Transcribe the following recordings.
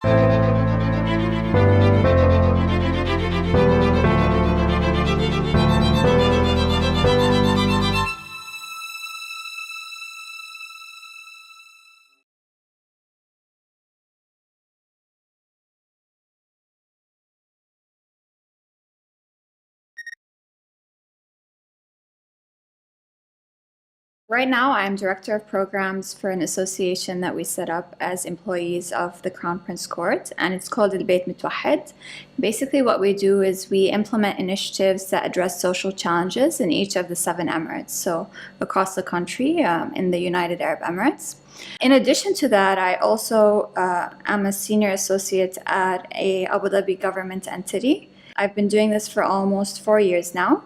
Right now, I'm Director of Programs for an association that we set up as employees of the Crown Prince Court, and it's called البيت متوحد. Basically, what we do is we implement initiatives that address social challenges in each of the 7 Emirates, so across the country in the United Arab Emirates. In addition to that, I also am a senior associate at a Abu Dhabi government entity. I've been doing this for almost 4 years now.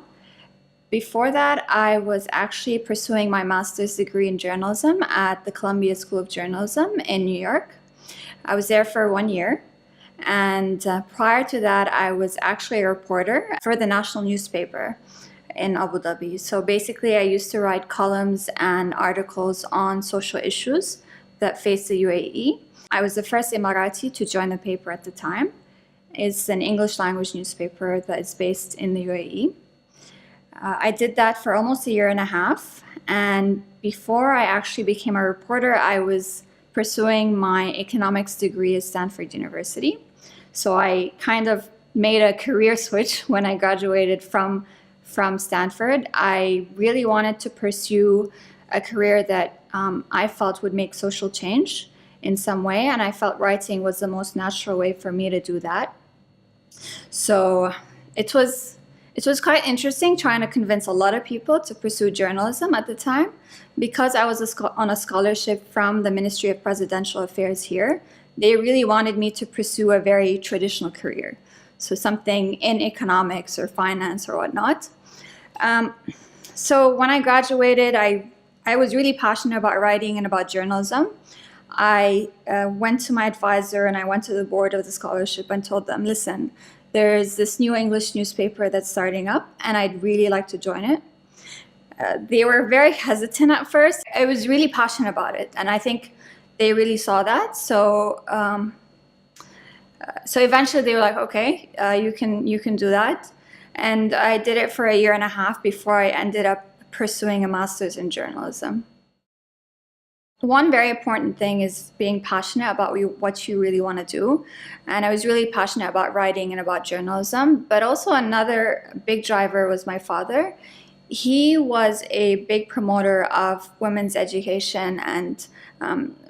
Before that, I was actually pursuing my master's degree in journalism at the Columbia School of Journalism in New York. I was there for 1 year. And prior to that, I was actually a reporter for the national newspaper in Abu Dhabi. So basically, I used to write columns and articles on social issues that face the UAE. I was the first Emirati to join the paper at the time. It's an English language newspaper that is based in the UAE. I did that for almost 1.5 years, and before I actually became a reporter, I was pursuing my economics degree at Stanford University. So I kind of made a career switch when I graduated from Stanford. I really wanted to pursue a career that I felt would make social change in some way, and I felt writing was the most natural way for me to do that. So it was quite interesting trying to convince a lot of people to pursue journalism at the time. Because I was on a scholarship from the Ministry of Presidential Affairs here, they really wanted me to pursue a very traditional career. So something in economics or finance or whatnot. So when I graduated, I was really passionate about writing and about journalism. I went to my advisor and I went to the board of the scholarship and told them, listen, there's this new English newspaper that's starting up, and I'd really like to join it. They were very hesitant at first. I was really passionate about it, and I think they really saw that. So eventually they were like, okay, you can do that. And I did it for 1.5 years before I ended up pursuing a master's in journalism. One very important thing is being passionate about what you really want to do. And I was really passionate about writing and about journalism. But also another big driver was my father. He was a big promoter of women's education and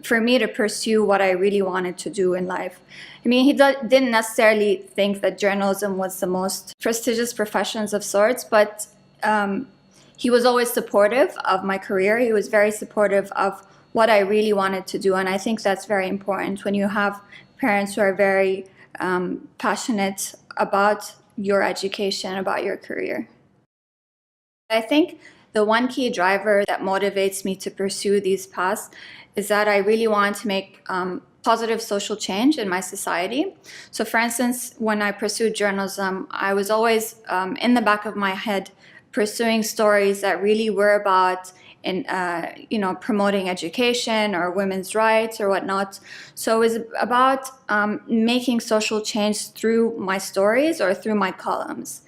for me to pursue what I really wanted to do in life. I mean, he didn't necessarily think that journalism was the most prestigious professions of sorts, but he was always supportive of my career. He was very supportive of what I really wanted to do. And I think that's very important when you have parents who are very passionate about your education, about your career. I think the one key driver that motivates me to pursue these paths is that I really want to make positive social change in my society. So for instance, when I pursued journalism, I was always in the back of my head pursuing stories that really were about promoting education or women's rights or whatnot. So it was about making social change through my stories or through my columns.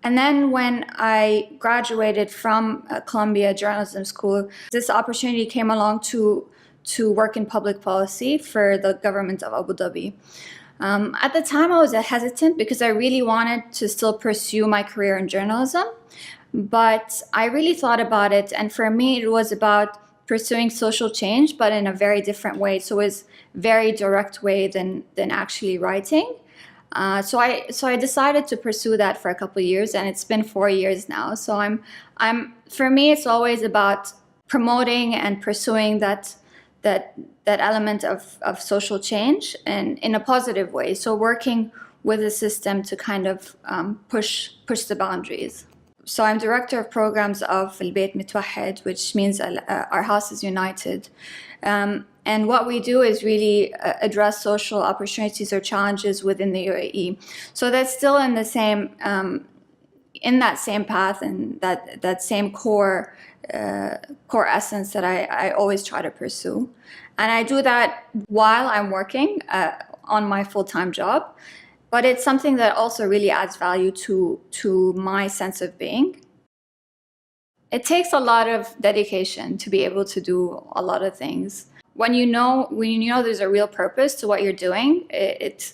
And then when I graduated from Columbia Journalism School, this opportunity came along to work in public policy for the government of Abu Dhabi. At the time, I was hesitant because I really wanted to still pursue my career in journalism. But I really thought about it, and for me it was about pursuing social change, but in a very different way. So it was a very direct way than actually writing. So I decided to pursue that for a couple of years, and it's been 4 years now. So for me it's always about promoting and pursuing that element of social change and in a positive way. So working with the system to kind of push the boundaries. So I'm director of programs of البيت متوحد, which means our house is united. And what we do is really address social opportunities or challenges within the UAE. So that's still in the same, in that same path and that same core essence that I always try to pursue. And I do that while I'm working on my full-time job, but it's something that also really adds value to my sense of being. It takes a lot of dedication to be able to do a lot of things. When you know there's a real purpose to what you're doing, it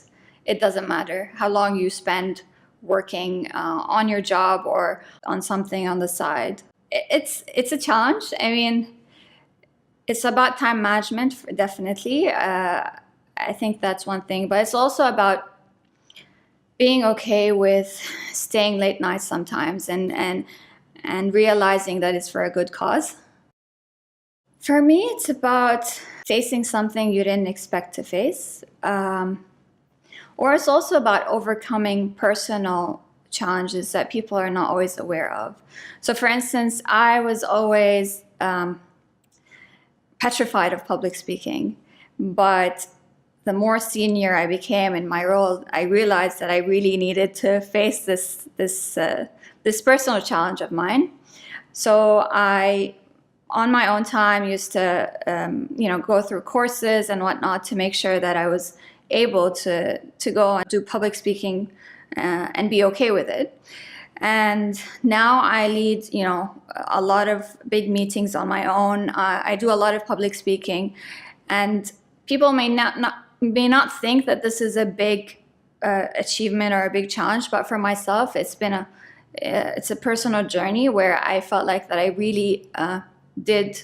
doesn't matter how long you spend working on your job or on something on the side. It's a challenge. I mean, it's about time management, definitely. I think that's one thing, but it's also about being okay with staying late nights sometimes and realizing that it's for a good cause. For me, it's about facing something you didn't expect to face. Or it's also about overcoming personal challenges that people are not always aware of. So for instance, I was always petrified of public speaking, but the more senior I became in my role, I realized that I really needed to face this personal challenge of mine. So I, on my own time, used to go through courses and whatnot to make sure that I was able to go and do public speaking and be okay with it. And now I lead, a lot of big meetings on my own. I do a lot of public speaking, and people may not think that this is a big achievement or a big challenge, but for myself, it's a personal journey where I felt like that I really did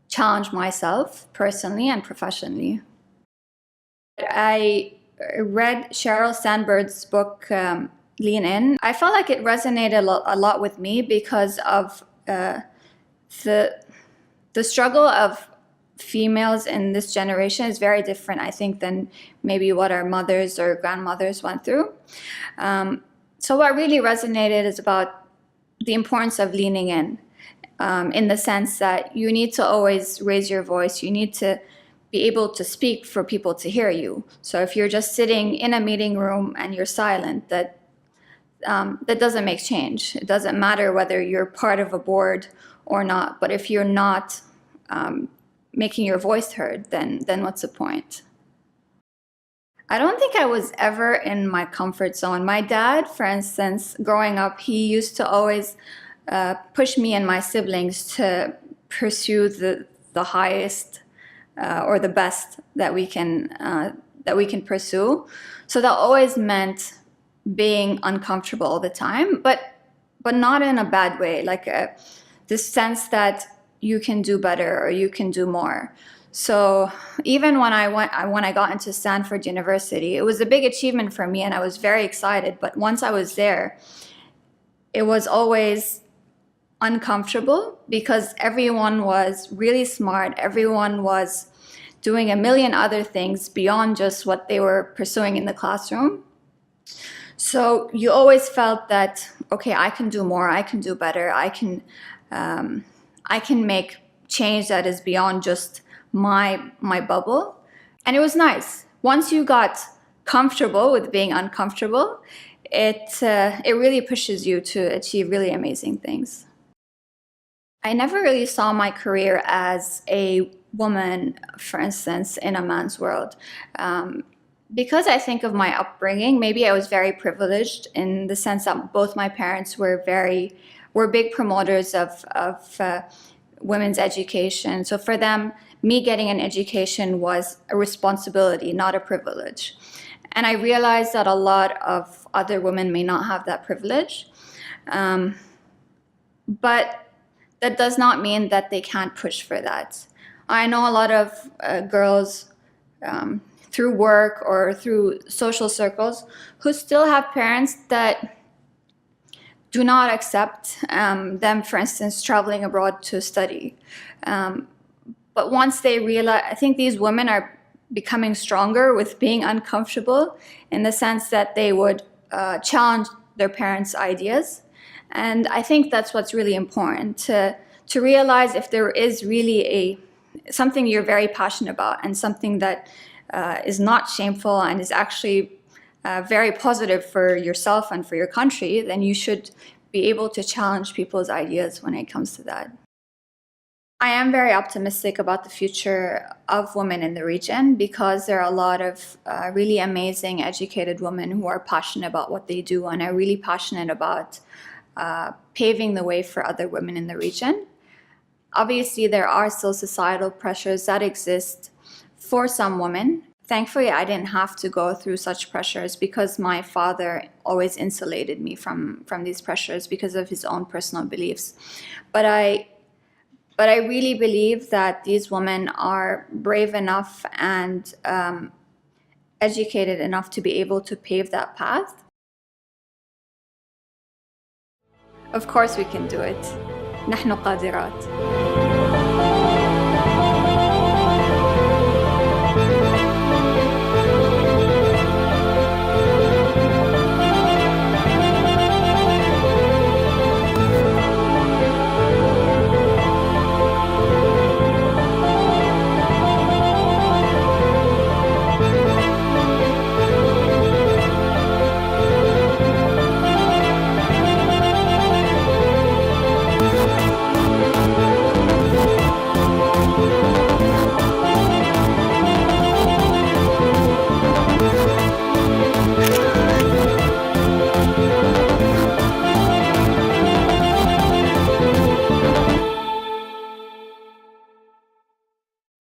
challenge myself personally and professionally. I read Sheryl Sandberg's book, Lean In. I felt like it resonated a lot with me because of the struggle of females in this generation is very different, I think, than maybe what our mothers or grandmothers went through. So what really resonated is about the importance of leaning in the sense that you need to always raise your voice. You need to be able to speak for people to hear you. So if you're just sitting in a meeting room and you're silent, that doesn't make change. It doesn't matter whether you're part of a board or not, but if you're not making your voice heard, then what's the point? I don't think I was ever in my comfort zone. My dad, for instance, growing up, he used to always push me and my siblings to pursue the highest or the best that we can pursue. So that always meant being uncomfortable all the time, but not in a bad way, like this sense that you can do better or you can do more. So even when I got into Stanford University, it was a big achievement for me and I was very excited. But once I was there, it was always uncomfortable because everyone was really smart. Everyone was doing a million other things beyond just what they were pursuing in the classroom. So you always felt that, okay, I can do more, I can do better, I can make change that is beyond just my bubble. And it was nice. Once you got comfortable with being uncomfortable, it really pushes you to achieve really amazing things. I never really saw my career as a woman, for instance, in a man's world. Because I think of my upbringing, maybe I was very privileged in the sense that both my parents were big promoters of women's education. So for them, me getting an education was a responsibility, not a privilege. And I realized that a lot of other women may not have that privilege. But that does not mean that they can't push for that. I know a lot of girls through work or through social circles who still have parents that do not accept them, for instance, traveling abroad to study. But once they realize, I think these women are becoming stronger with being uncomfortable in the sense that they would challenge their parents' ideas. And I think that's what's really important, to realize if there is really something you're very passionate about and something that is not shameful and is actually very positive for yourself and for your country, then you should be able to challenge people's ideas when it comes to that. I am very optimistic about the future of women in the region because there are a lot of really amazing educated women who are passionate about what they do and are really passionate about paving the way for other women in the region. Obviously, there are still societal pressures that exist for some women. Thankfully, I didn't have to go through such pressures because my father always insulated me from these pressures because of his own personal beliefs. But I really believe that these women are brave enough and educated enough to be able to pave that path. Of course we can do it. نحن قادرات.